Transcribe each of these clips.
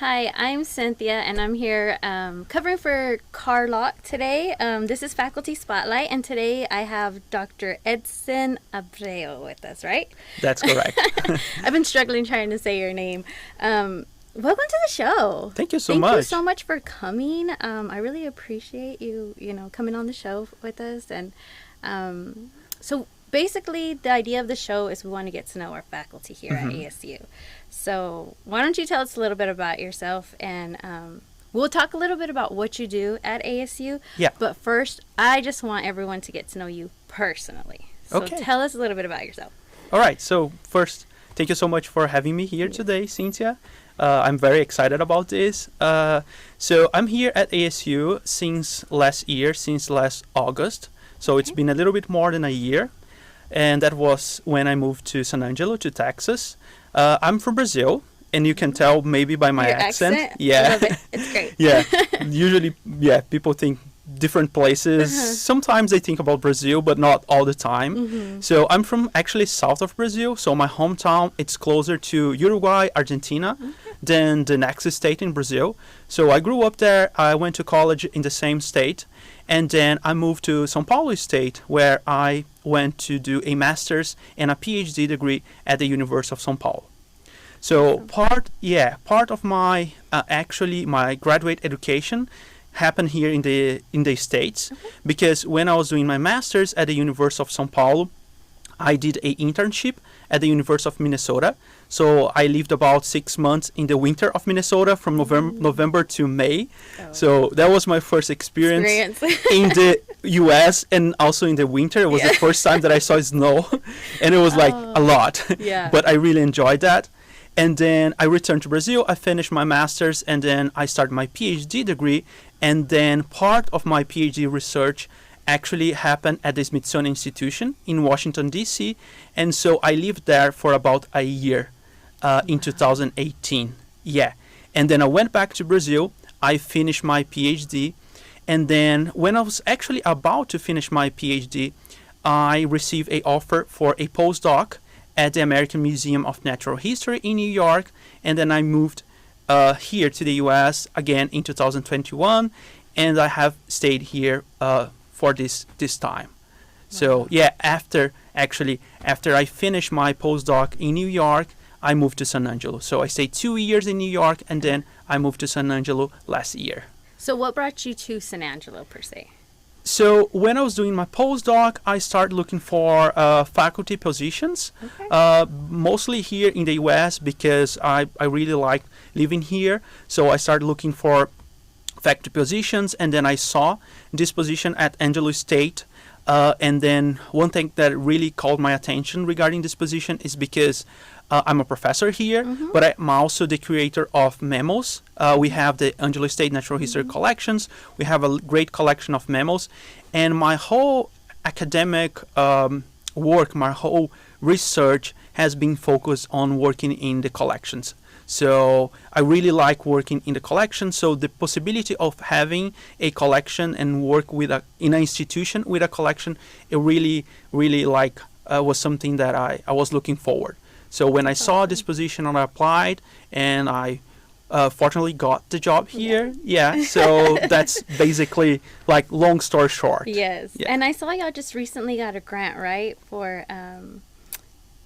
Hi, I'm Cynthia, and I'm here covering for Carlock today. This is Faculty Spotlight, and today I have Dr. Edson Abreu with us, right? That's correct. I've been struggling trying to say your name. Welcome to the show. Thank you so Thank much. you so much for coming. I really appreciate you, coming on the show with us. And so basically, the idea of the show is we want to get to know our faculty here at ASU. So why don't you tell us a little bit about yourself, and we'll talk a little bit about what you do at ASU. Yeah. But first, I just want everyone to get to know you personally. So Okay. tell us a little bit about yourself. All right. So first, thank you so much for having me here today, Cynthia. I'm very excited about this. So I'm here at ASU since last year, since last August. So it's been a little bit more than a year. And that was when I moved to San Angelo, to Texas. I'm from Brazil, and you can tell maybe by my Your accent. I Yeah. love it. It's great. Yeah. Usually, people think different places. Sometimes they think about Brazil, but not all the time. So I'm from actually south of Brazil. So my hometown, it's closer to Uruguay, Argentina, than the next state in Brazil. So I grew up there. I went to college in the same state. And then I moved to São Paulo State, where I went to do a master's and a PhD degree at the University of São Paulo. So part of my actually my graduate education happened here in the States, because when I was doing my master's at the University of São Paulo, I did a internship at the University of Minnesota. So I lived about 6 months in the winter of Minnesota, from November to May. So that was my first experience in the US, and also in the winter. It was the first time that I saw snow, and it was like a lot. Yeah. But I really enjoyed that. And then I returned to Brazil. I finished my master's, and then I started my PhD degree. And then part of my PhD research actually happened at the Smithsonian Institution in Washington, D.C. And so I lived there for about a year in 2018. Yeah. And then I went back to Brazil. I finished my PhD. And then when I was actually about to finish my PhD, I received an offer for a postdoc at the American Museum of Natural History in New York. And then I moved here to the U.S. again in 2021. And I have stayed here for this time. So after I finished my postdoc in New York, I moved to San Angelo. So I stayed 2 years in New York, and then I moved to San Angelo last year. So what brought you to San Angelo per se? So when I was doing my postdoc, I started looking for faculty positions, mostly here in the U.S. because I really like living here. So I started looking for faculty positions, and then I saw this position at Angelo State. And then one thing that really called my attention regarding this position is because I'm a professor here, but I'm also the creator of memos. We have the Angelo State Natural History Collections. We have a great collection of memos. And my whole academic work, my whole research has been focused on working in the collections. So I really like working in the collection. So the possibility of having a collection and work in an institution with a collection, it really was something that I was looking forward. So when I saw this position, I applied, and I fortunately got the job here. Yeah. So that's basically like long story short. Yes. Yeah. And I saw y'all just recently got a grant, right, for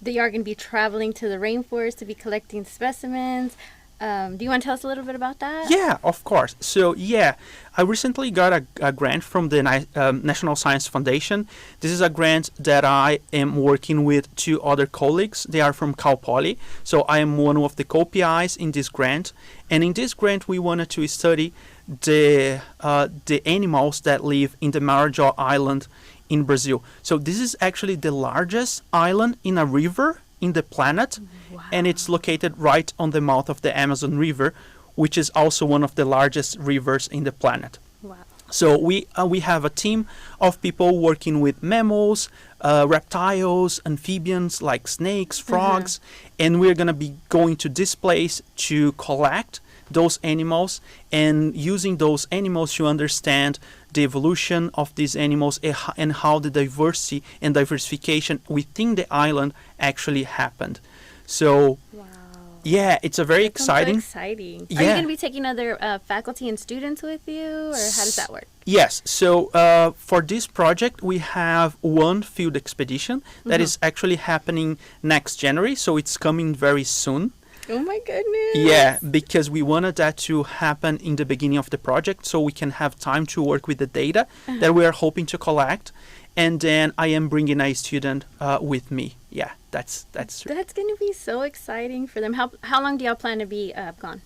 that you are going to be traveling to the rainforest to be collecting specimens. Do you want to tell us a little bit about that? Yeah, of course. So, I recently got a grant from the National Science Foundation. This is a grant that I am working with 2 other colleagues. They are from Cal Poly. So, I am one of the co-PIs in this grant. And in this grant, we wanted to study the animals that live in the Marajó Island in Brazil. So this is actually the largest island in a river in the planet. Wow. And it's located right on the mouth of the Amazon River, which is also one of the largest rivers in the planet. Wow. So we have a team of people working with mammals, reptiles, amphibians like snakes, frogs, and we're going to be going to this place to collect those animals and using those animals to understand the evolution of these animals and how the diversity and diversification within the island actually happened. So Wow. Yeah, it's a very That sounds so exciting. exciting. Are you Yeah. going to be taking other faculty and students with you, or how does that work? Yes. So for this project, we have one field expedition that is actually happening next January. So it's coming very soon. Oh my goodness. Yeah, because we wanted that to happen in the beginning of the project so we can have time to work with the data that we are hoping to collect. And then I am bringing a student with me. Yeah, that's true. That's going to be so exciting for them. How long do y'all plan to be gone?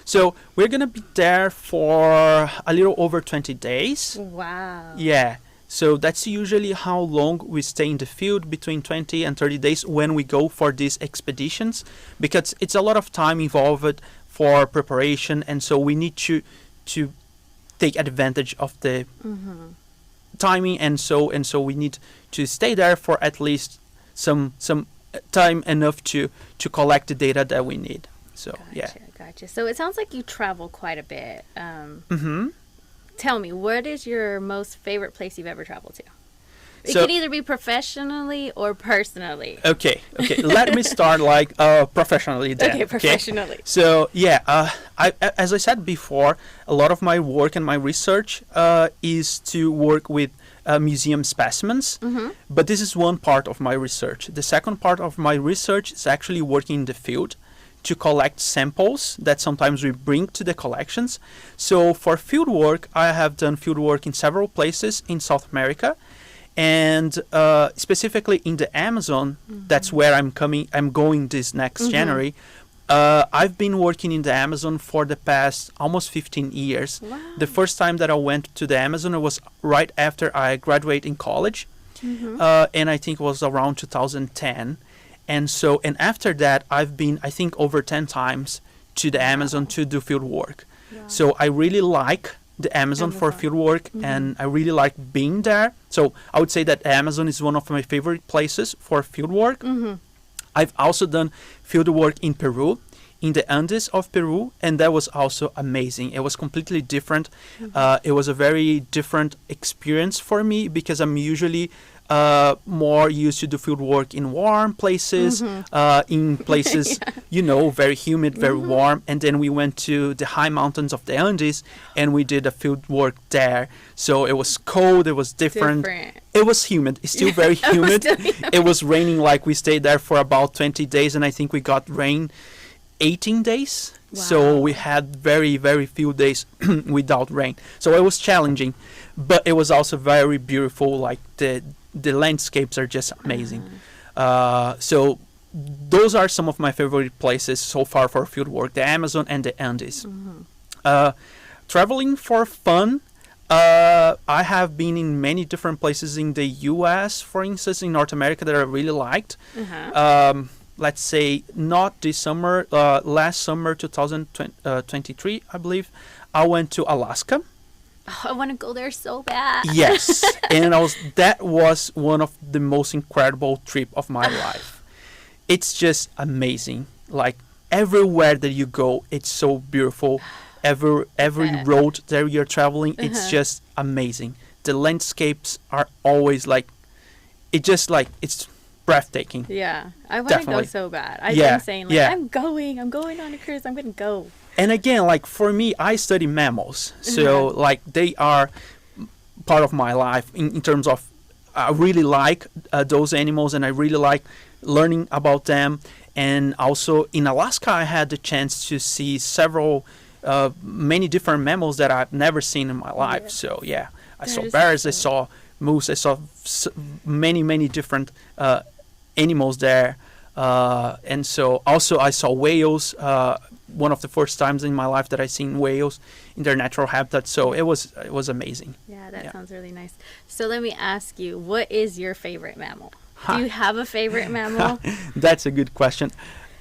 So we're going to be there for a little over 20 days. Wow. Yeah. So that's usually how long we stay in the field, between 20 and 30 days when we go for these expeditions, because it's a lot of time involved for preparation, and so we need to take advantage of the timing, and so we need to stay there for at least some time enough to collect the data that we need. So Gotcha. So it sounds like you travel quite a bit. Tell me, what is your most favorite place you've ever traveled to? It can either be professionally or personally. Okay. Let me start professionally then. Okay, professionally. So as I said before, a lot of my work and my research is to work with museum specimens. But this is one part of my research. The second part of my research is actually working in the field to collect samples that sometimes we bring to the collections. So for field work, I have done field work in several places in South America, and specifically in the Amazon. That's where I'm going this next January. I've been working in the Amazon for the past almost 15 years. Wow. The first time that I went to the Amazon, it was right after I graduated in college, and I think it was around 2010. And after that, I've been, I think, over 10 times to the Amazon to do field work. Wow. So I really like the Amazon for field work, and I really like being there. So I would say that Amazon is one of my favorite places for field work. I've also done field work in Peru, in the Andes of Peru, and that was also amazing. It was completely different. It was a very different experience for me because I'm usually more used to do field work in warm places, in places, very humid, very warm. And then we went to the high mountains of the Andes and we did a field work there. So it was cold, it was different. It was humid, it's still very humid. It was raining, like we stayed there for about 20 days and I think we got rain 18 days. Wow. So we had very, very few days without rain. So it was challenging, but it was also very beautiful. Like the landscapes are just amazing. So those are some of my favorite places so far for field work, the Amazon and the Andes. Traveling for fun, I have been in many different places in the US, for instance, in North America that I really liked. Let's say not this summer, last summer 2023, I believe, I went to Alaska. Oh, I want to go there so bad. Yes, and that was one of the most incredible trip of my life. It's just amazing. Like everywhere that you go, it's so beautiful. Every road that you're traveling, it's just amazing. The landscapes are always it's breathtaking. Yeah, I want to go so bad. I've been saying I'm going on a cruise. I'm going to go. And again, like for me, I study mammals, so like they are part of my life in terms of I really like those animals and I really like learning about them. And also in Alaska, I had the chance to see many different mammals that I've never seen in my life. So yeah, I saw bears, I saw moose, I saw many different animals there. And so also I saw whales, one of the first times in my life that I seen whales in their natural habitat. So it was amazing. Yeah, that sounds really nice. So let me ask you, what is your favorite mammal? Do you have a favorite mammal? That's a good question.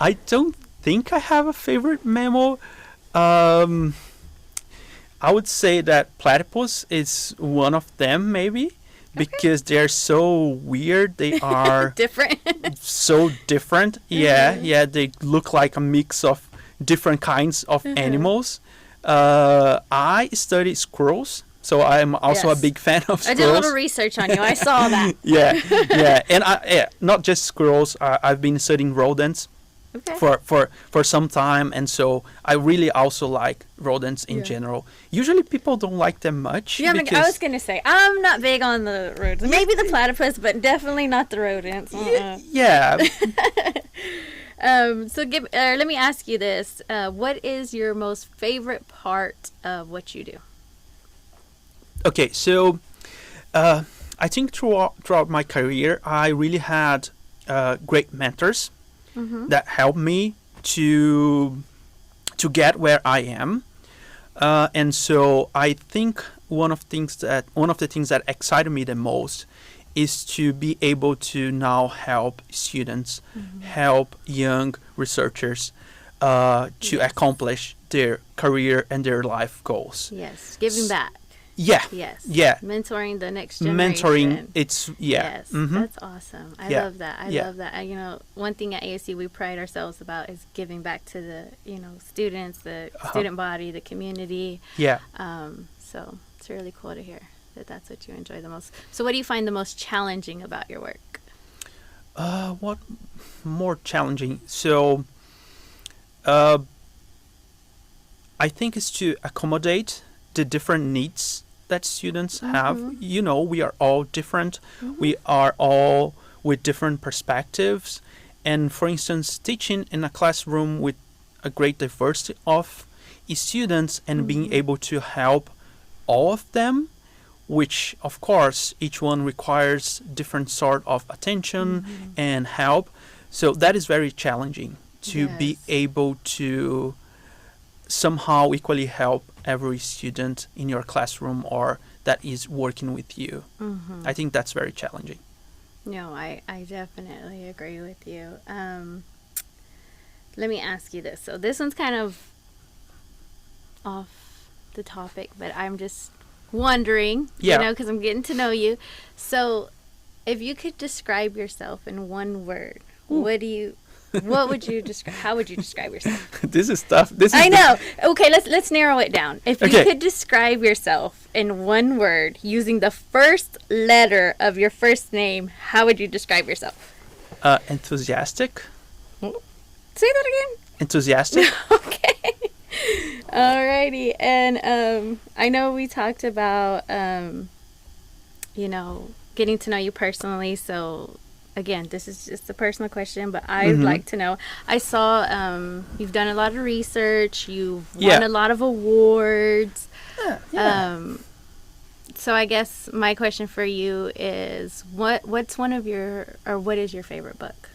I don't think I have a favorite mammal. I would say that platypus is one of them, maybe. Because they're so weird. They are different. So different. Yeah, they look like a mix of different kinds of animals. I study squirrels, so I'm also a big fan of squirrels. I did a little research on you. I saw that. yeah. And not just squirrels. I've been studying rodents. Okay. for some time, and so I really also like rodents in general. Usually people don't like them much. Yeah, I was gonna say I'm not big on the rodents. Maybe the platypus, but definitely not the rodents. Yeah. So let me ask you this: what is your most favorite part of what you do? Okay, so I think throughout my career, I really had great mentors that helped me to get where I am, and so I think one of the things that excited me the most is to be able to now help students, help young researchers to accomplish their career and their life goals. Yes, giving back. Yeah. Yes. Yeah. Mentoring the next generation. Mentoring. It's Yes. That's awesome. I love that. I Yeah. love that. One thing at ASU we pride ourselves about is giving back to the students, the student body, the community. Yeah. So it's really cool to hear that that's what you enjoy the most. So what do you find the most challenging about your work? What more challenging? So, I think it's to accommodate the different needs that students have. We are all different. We are all with different perspectives. And for instance, teaching in a classroom with a great diversity of students and being able to help all of them, which of course each one requires different sort of attention and help. So that is very challenging to be able to somehow equally help every student in your classroom or that is working with you. I think that's very challenging. No, I definitely agree with you. Let me ask you this. So this one's kind of off the topic, but I'm just wondering, because I'm getting to know you. So if you could describe yourself in one word, what would you describe? How would you describe yourself? This is tough. I know. Okay, let's narrow it down. If you could describe yourself in one word using the first letter of your first name, how would you describe yourself? Enthusiastic. Say that again. Enthusiastic. Okay. Alrighty. And I know we talked about getting to know you personally, so again, this is just a personal question, but I'd like to know. I saw you've done a lot of research. You've won a lot of awards. So I guess my question for you is, what is your favorite book?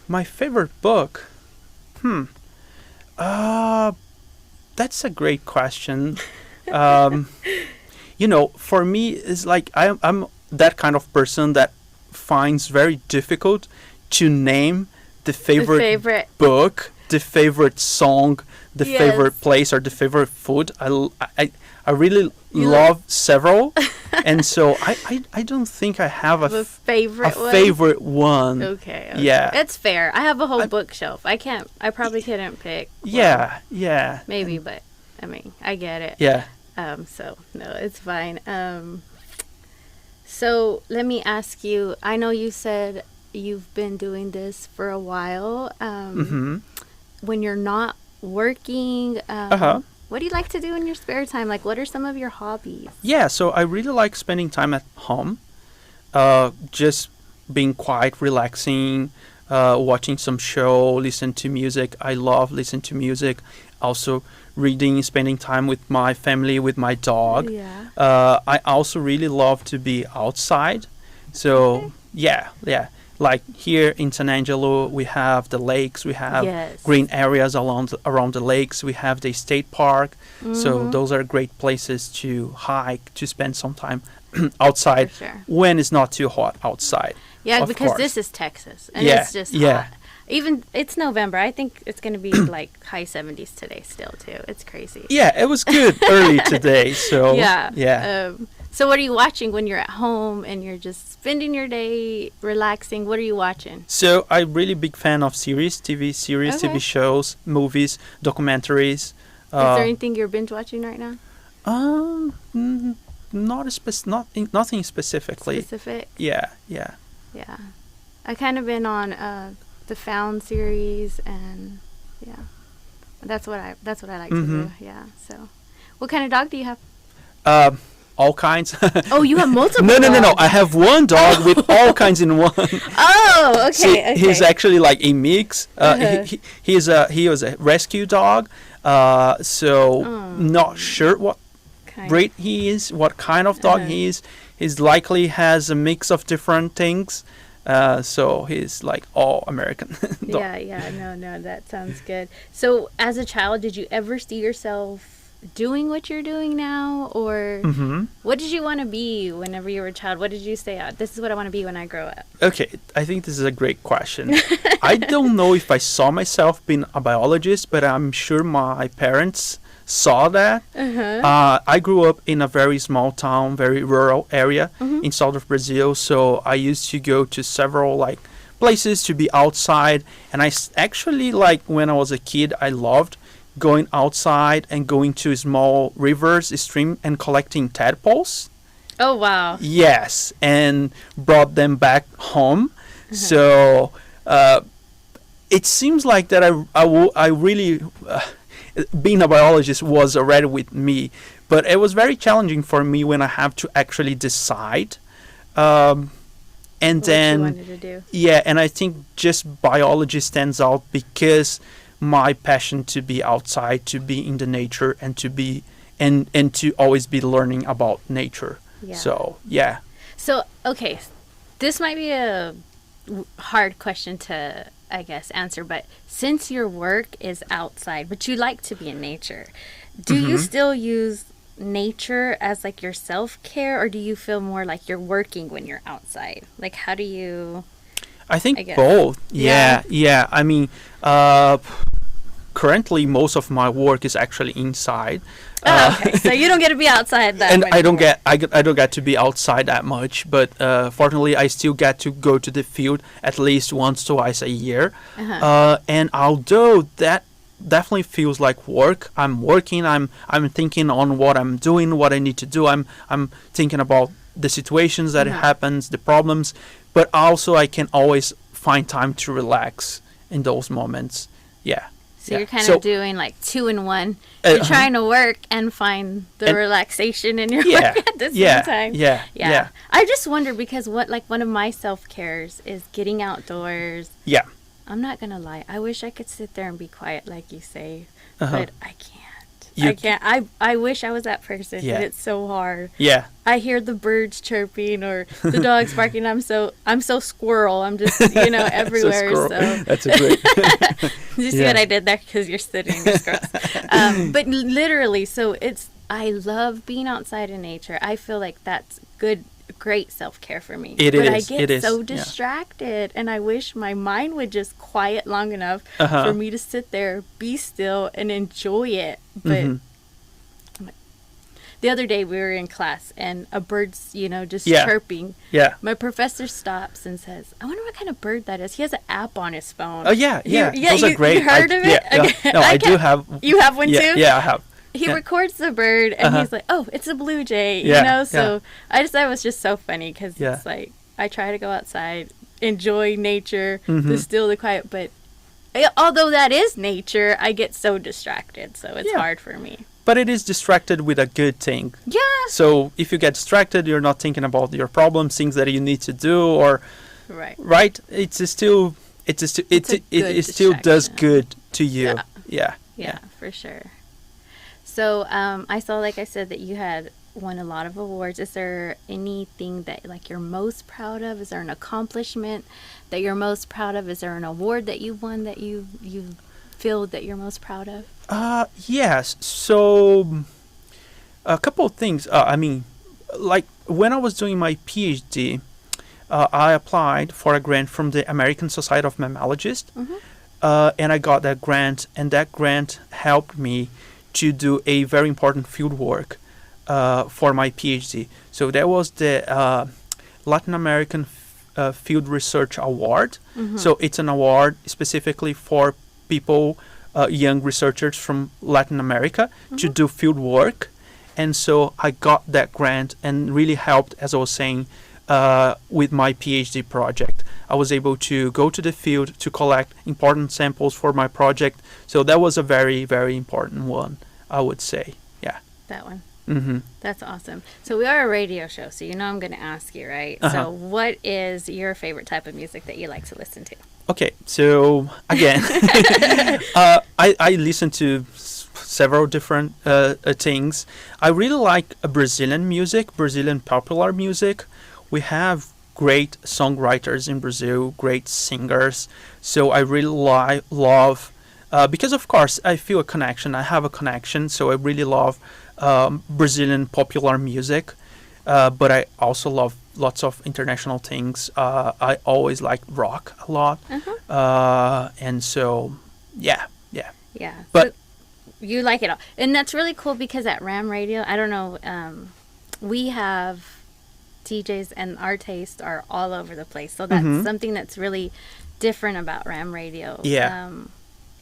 My favorite book? That's a great question. For me, it's like I'm that kind of person that finds very difficult to name the favorite book, the favorite song, the favorite place, or the favorite food. I really love several, and so I don't think I have a favorite one. Okay. Yeah, it's fair. I have a whole bookshelf. I probably couldn't pick. Yeah. Maybe, but I mean, I get it. Yeah. So no, it's fine. So let me ask you, I know you said you've been doing this for a while. When you're not working, what do you like to do in your spare time? Like, what are some of your hobbies? Yeah, so I really like spending time at home, just being quiet, relaxing, watching some show, listen to music. I love listening to music. Also reading, spending time with my family, with my dog. Yeah. I also really love to be outside. So yeah. Like here in San Angelo, we have the lakes, we have green areas around the lakes, we have the state park. So those are great places to hike, to spend some time outside when it's not too hot outside. Yeah, because this is Texas, and it's just hot. Even it's November. I think it's going to be like high 70s today still too. It's crazy. Yeah, it was good early today. So yeah. So what are you watching when you're at home and you're just spending your day relaxing? What are you watching? So I'm really big fan of TV shows, movies, documentaries. Is there anything you're binge watching right now? Nothing specifically. Specific? Yeah. I kind of been on the Found series, and yeah, that's what I like to do. Yeah. So, what kind of dog do you have? All kinds. Oh, you have multiple. No. I have one dog with all kinds in one. Oh, okay. See, okay. he's actually like a mix. He was a rescue dog. Not sure what breed he is, what kind of dog he is. He's likely has a mix of different things. So he's like all American dog. Yeah. No, that sounds good. So, as a child, did you ever see yourself doing what you're doing now, or what did you want to be whenever you were a child? What did you say, this is what I want to be when I grow up? Okay, I think this is a great question. I don't know if I saw myself being a biologist, but I'm sure my parents saw that. I grew up in a very small town, very rural area in south of Brazil, so I used to go to several like places to be outside, and actually, like, when I was a kid, I loved going outside and going to small rivers, stream, and collecting tadpoles. Oh, wow. Yes, and brought them back home. So it seems like that I really being a biologist was already with me, but it was very challenging for me when I have to actually decide. And what then you wanted to do. Yeah, and I think just biology stands out because my passion to be outside, to be in the nature, and to be and to always be learning about nature. Yeah. So yeah. So, okay, this might be a hard question to, I guess, answer, but since your work is outside, but you like to be in nature, do you still use nature as like your self-care, or do you feel more like you're working when you're outside? Like, how do you... I think both. Yeah. I mean, currently most of my work is actually inside. Okay. So you don't get to be outside that much. I don't get to be outside that much, but fortunately I still get to go to the field at least once, twice a year. And although that definitely feels like work, I'm working, I'm thinking on what I'm doing, what I need to do. I'm thinking about the situations that happens, the problems, but also I can always find time to relax in those moments. Yeah. So you're kind of doing like 2 in 1. You're trying to work and find the relaxation in your work at the same time. Yeah. I just wonder because one of my self-cares is getting outdoors. Yeah. I'm not going to lie. I wish I could sit there and be quiet like you say, but I can't. I can't. I wish I was that person, but it's so hard. Yeah. I hear the birds chirping or the dogs barking. I'm so squirrel. I'm just, everywhere. So that's a great. Did you see what I did there? Because you're sitting. It's gross. But literally, so I love being outside in nature. I feel like that's great self-care for me. But I get so distracted, and I wish my mind would just quiet long enough for me to sit there, be still, and enjoy it. But the other day we were in class, and a bird's, just chirping. Yeah. My professor stops and says, "I wonder what kind of bird that is." He has an app on his phone. Oh yeah. Those are great. You heard of it? Yeah. No, I do have. You have one too? Yeah, I have. He records the bird, and he's like, "Oh, it's a blue jay," So I just thought it was just so funny because it's like I try to go outside, enjoy nature, the still, the quiet, but although that is nature, I get so distracted, so it's hard for me. But it is distracted with a good thing. Yeah. So if you get distracted, you're not thinking about your problems, things that you need to do, or right. It still does good to you. Yeah, for sure. So I saw, like I said, that you had won a lot of awards. Is there anything that you're most proud of? Is there an accomplishment that you're most proud of? Is there an award that you won that you feel that you're most proud of? Yes. So a couple of things. Like when I was doing my PhD, I applied for a grant from the American Society of Mammalogists, and I got that grant, and that grant helped me to do a very important field work for my PhD. So that was the Latin American Field Research Award. So it's an award specifically for people, young researchers from Latin America to do field work. And so I got that grant and really helped, as I was saying, with my PhD project. I was able to go to the field to collect important samples for my project. So that was a very, very important one, I would say. Yeah. That one. Mm-hmm. That's awesome. So we are a radio show, so you know I'm going to ask you, right? So what is your favorite type of music that you like to listen to? Okay, so again, I listen to several different things. I really like Brazilian music, Brazilian popular music. We have great songwriters in Brazil, great singers. So I really love, because of course I feel a connection, I have a connection, so I really love Brazilian popular music. But I also love lots of international things. I always like rock a lot. And so, yeah. But so you like it all. And that's really cool because at Ram Radio, I don't know, we have DJs and our tastes are all over the place. So that's something that's really different about Ram Radio. Yeah.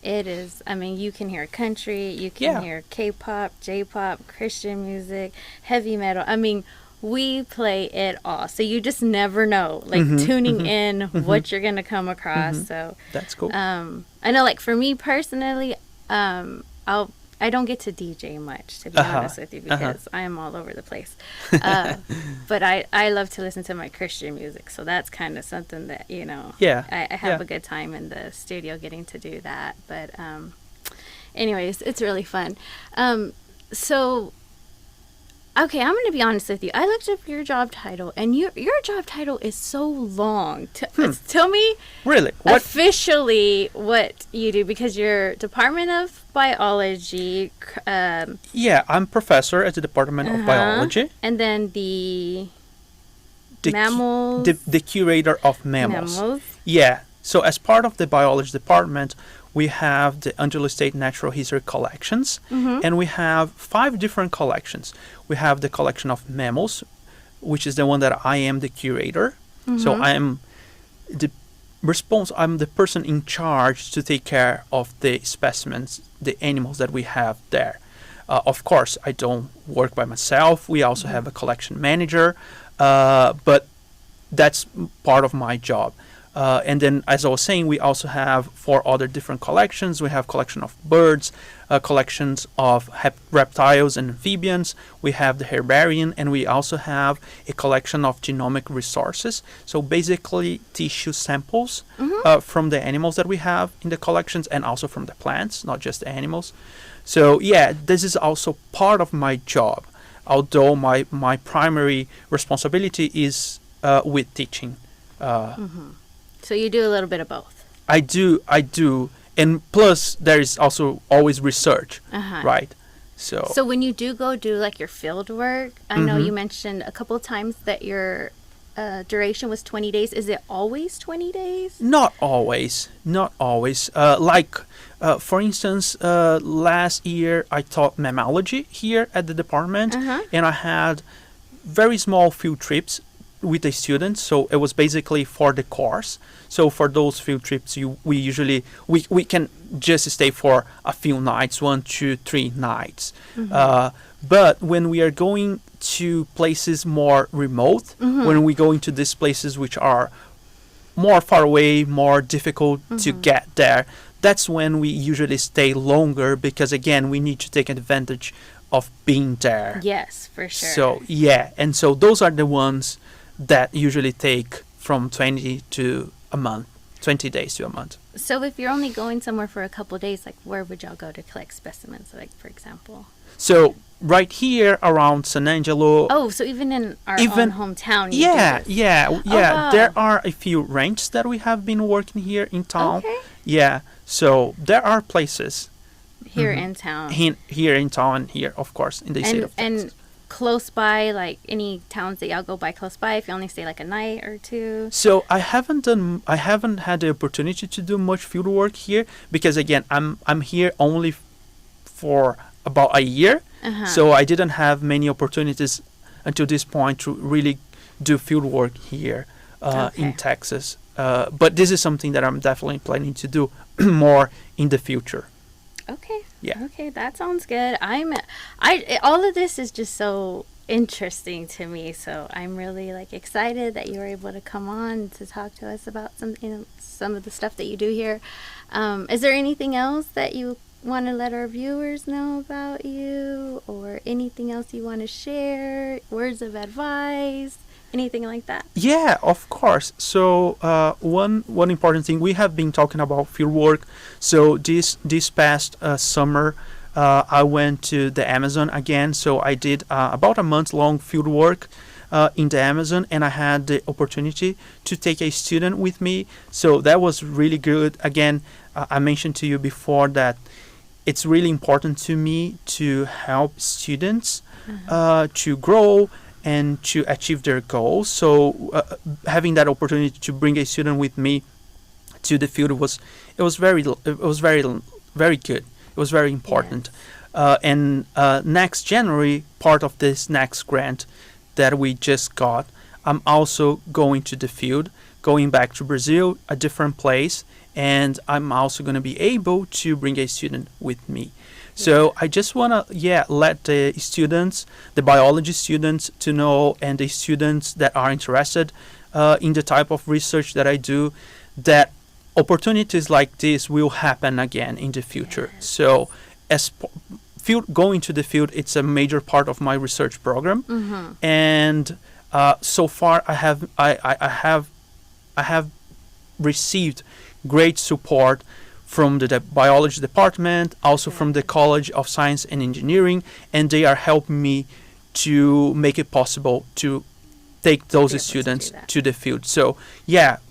It is, I mean, you can hear country, you can hear K-pop, J-pop, Christian music, heavy metal. I mean, we play it all. So you just never know, like tuning in what you're going to come across. So that's cool. I know, like for me personally, I don't get to DJ much, to be honest with you, because I am all over the place. But I love to listen to my Christian music. So that's kind of something that, you know, I have a good time in the studio getting to do that. But anyways, it's really fun. So, okay, I'm going to be honest with you. I looked up your job title, and your job title is so long. Tell me really officially what you do, because you're Department of Biology. Yeah, I'm professor at the Department of Biology. And then the mammals. The curator of mammals. Yeah, so as part of the biology department, we have the Angelo State Natural History Collections, and we have 5 different collections. We have the collection of mammals, which is the one that I am the curator. So I am I'm the person in charge to take care of the specimens, the animals that we have there. Of course, I don't work by myself. We also have a collection manager, but that's part of my job. And then, as I was saying, we also have 4 other different collections. We have collection of birds, collections of reptiles and amphibians. We have the herbarium, and we also have a collection of genomic resources. So basically, tissue samples from the animals that we have in the collections, and also from the plants, not just the animals. So yeah, this is also part of my job, although my primary responsibility is with teaching. So you do a little bit of both. I do, and plus there is also always research, right? So when you do go do like your field work, I know you mentioned a couple of times that your duration was 20 days. Is it always 20 days? Not always. For instance, last year I taught mammalogy here at the department, and I had very small field trips with the students, so it was basically for the course. So for those field trips, we usually can just stay for a few nights, 1, 2, 3 nights. But when we are going to places more remote, when we go into these places which are more far away, more difficult to get there, that's when we usually stay longer, because again, we need to take advantage of being there. Yes, for sure. So yeah, and so those are the ones that usually take from 20 to a month, 20 days to a month. So if you're only going somewhere for a couple of days, like where would y'all go to collect specimens, like for example? So right here around San Angelo. Oh, so even in our own hometown. Yeah. Oh, wow. There are a few ranches that we have been working here in town. Okay. Yeah, so there are places here in town. Here in town, here of course in the state of Texas. And close by, like any towns that y'all go by close by, if you only stay like a night or 2? So I haven't had the opportunity to do much field work here, because again, I'm here only for about a year. So I didn't have many opportunities until this point to really do field work here in Texas. But this is something that I'm definitely planning to do more in the future. Okay. Yeah. Okay, that sounds good. All of this is just so interesting to me. So I'm really like excited that you were able to come on to talk to us about some of the stuff that you do here. Is there anything else that you want to let our viewers know about you, or anything else you want to share? Words of advice, anything like that? Yeah, of course. So one important thing, we have been talking about field work. So this past summer, I went to the Amazon again. So I did about a month-long field work in the Amazon, and I had the opportunity to take a student with me. So that was really good. Again, I mentioned to you before that it's really important to me to help students to grow and to achieve their goals. So having that opportunity to bring a student with me to the field was very very good. It was very important. And next January, part of this next grant that we just got, I'm also going to the field, going back to Brazil, a different place, and I'm also going to be able to bring a student with me. So I just want to let the students, the biology students to know, and the students that are interested in the type of research that I do, that opportunities like this will happen again in the future. So as going to the field, it's a major part of my research program. And so far I have received great support from the biology department, also from the College of Science and Engineering, and they are helping me to make it possible to take those students to the field. So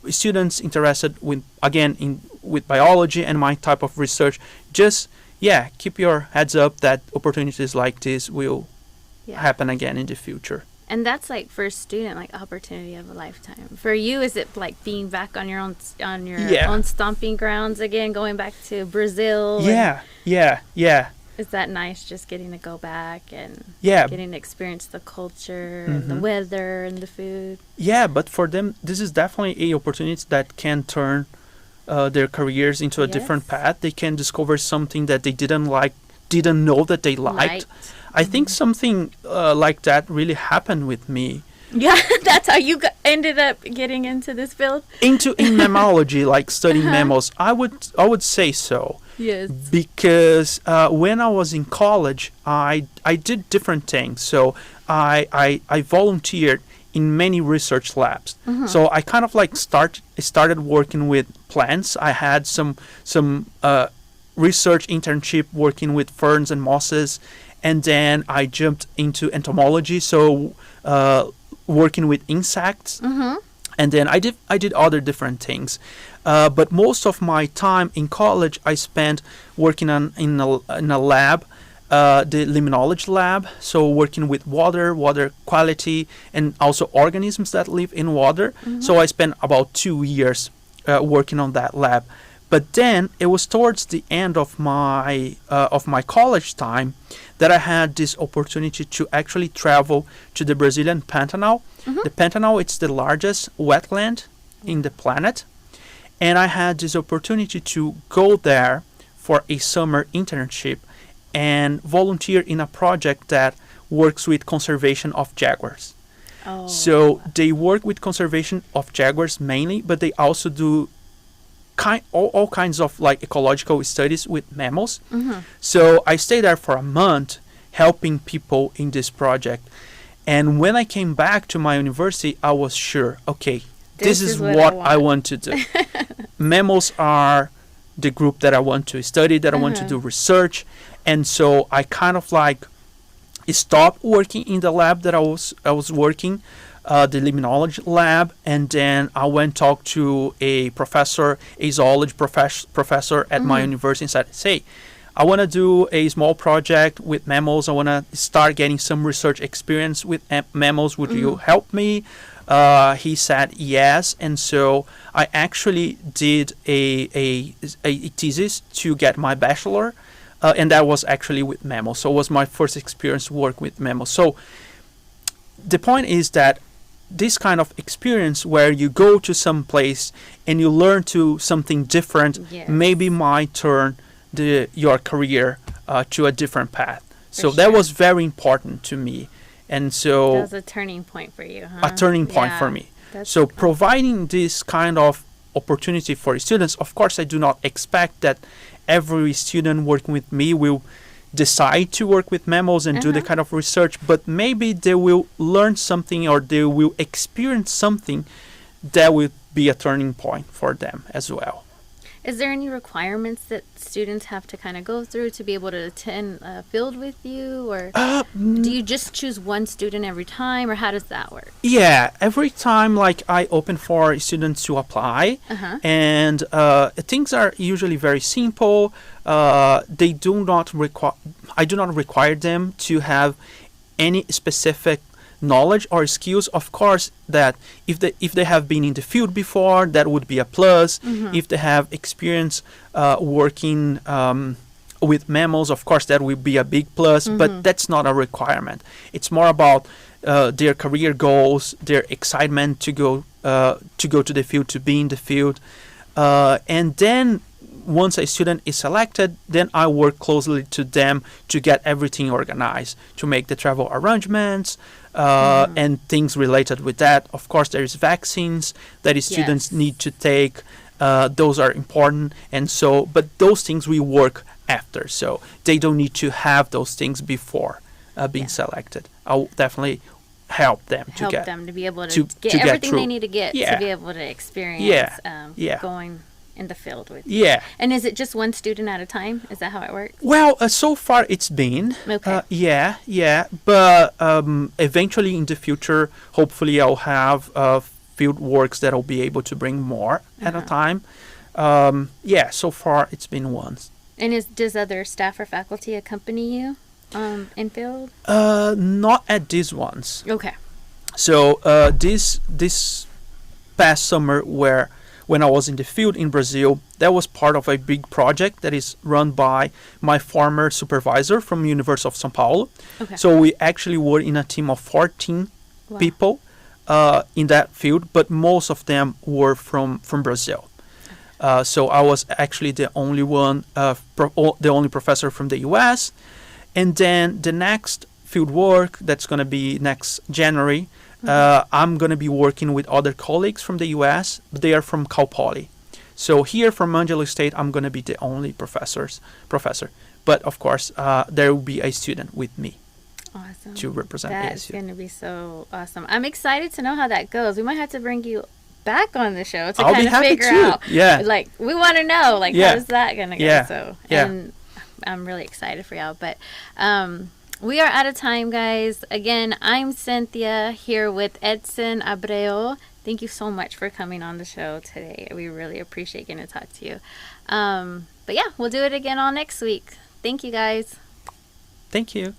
students interested with biology and my type of research, just keep your heads up that opportunities like this will happen again in the future. And that's like for a student, like opportunity of a lifetime. For you, is it like being back on your own own stomping grounds again, going back to Brazil? Yeah. Is that nice, just getting to go back and getting to experience the culture, the weather, and the food? Yeah, but for them, this is definitely a opportunity that can turn their careers into a different path. They can discover something that they didn't know that they liked. I think something like that really happened with me. Yeah, that's how you ended up getting into this field? In mammalogy, like studying mammals. I would say so. Yes. Because when I was in college, I did different things. So I volunteered in many research labs. So I kind of like started working with plants. I had some research internship working with ferns and mosses. And then I jumped into entomology, so working with insects. And then I did other different things. But most of my time in college I spent working in a lab, the limnology lab, so working with water quality, and also organisms that live in water. So I spent about 2 years working on that lab. But then it was towards the end of my college time that I had this opportunity to actually travel to the Brazilian Pantanal. The Pantanal, it's the largest wetland in the planet. And I had this opportunity to go there for a summer internship and volunteer in a project that works with conservation of jaguars. So they work with conservation of jaguars mainly, but they also do all kinds of like ecological studies with mammals. So I stayed there for a month helping people in this project. And when I came back to my university, I was sure, okay, this is what I want to do. Mammals are the group that I want to study, that I want to do research. And so I kind of like stopped working in the lab that I was working, the limnology lab, and then I went talk to a professor, a zoology professor at my university, and said, "Hey, I want to do a small project with mammals. I want to start getting some research experience with mammals. Would you help me?" He said yes, and so I actually did a thesis to get my bachelor, and that was actually with mammals. So it was my first experience work with mammals. So the point is that this kind of experience where you go to some place and you learn to something different maybe might turn your career to a different path. So that was very important to me. And so that was a turning point for you, huh? a turning point for me. So providing this kind of opportunity for students, of course, I do not expect that every student working with me will decide to work with mammals and do the kind of research, but maybe they will learn something or they will experience something that will be a turning point for them as well. Is there any requirements that students have to kind of go through to be able to attend a field with you, or do you just choose one student every time, or how does that work? Yeah, every time like I open for students to apply, and things are usually very simple. They do not require. I do not require them to have any specific knowledge or skills. Of course, that if they have been in the field before, that would be a plus. If they have experience working with mammals, of course that will be a big plus, but that's not a requirement. It's more about their career goals, their excitement to go to the field, to be in the field, and then once a student is selected, then I work closely to them to get everything organized, to make the travel arrangements, and things related with that. Of course, there is vaccines that students need to take. Those are important, and so, but those things we work after, so they don't need to have those things before being selected. I'll definitely help them to be able to get everything they need to get to be able to experience going in the field with you. Yeah. And is it just one student at a time? Is that how it works? Well, so far it's been. Okay. But eventually in the future, hopefully I'll have field works that I'll be able to bring more at a time. So far it's been once. And does other staff or faculty accompany you in field? Not at these ones. Okay. So this past summer when I was in the field in Brazil, that was part of a big project that is run by my former supervisor from University of São Paulo. Okay. So we actually were in a team of 14 people in that field, but most of them were from Brazil. So I was actually the only one, the only professor from the U.S. And then the next field work that's going to be next January, I'm going to be working with other colleagues from the U.S., but they are from Cal Poly. So here from Angelo State, I'm going to be the only professor. But of course, there will be a student with me. Awesome. To represent ASU. That's going to be so awesome. I'm excited to know how that goes. We might have to bring you back on the show to kind of figure out. Yeah. Like, we want to know, like, how's that going to go? Yeah. So, yeah. And I'm really excited for y'all. But we are out of time, guys. Again, I'm Cynthia here with Edson Abreu. Thank you so much for coming on the show today. We really appreciate getting to talk to you. But yeah, we'll do it again all next week. Thank you, guys. Thank you.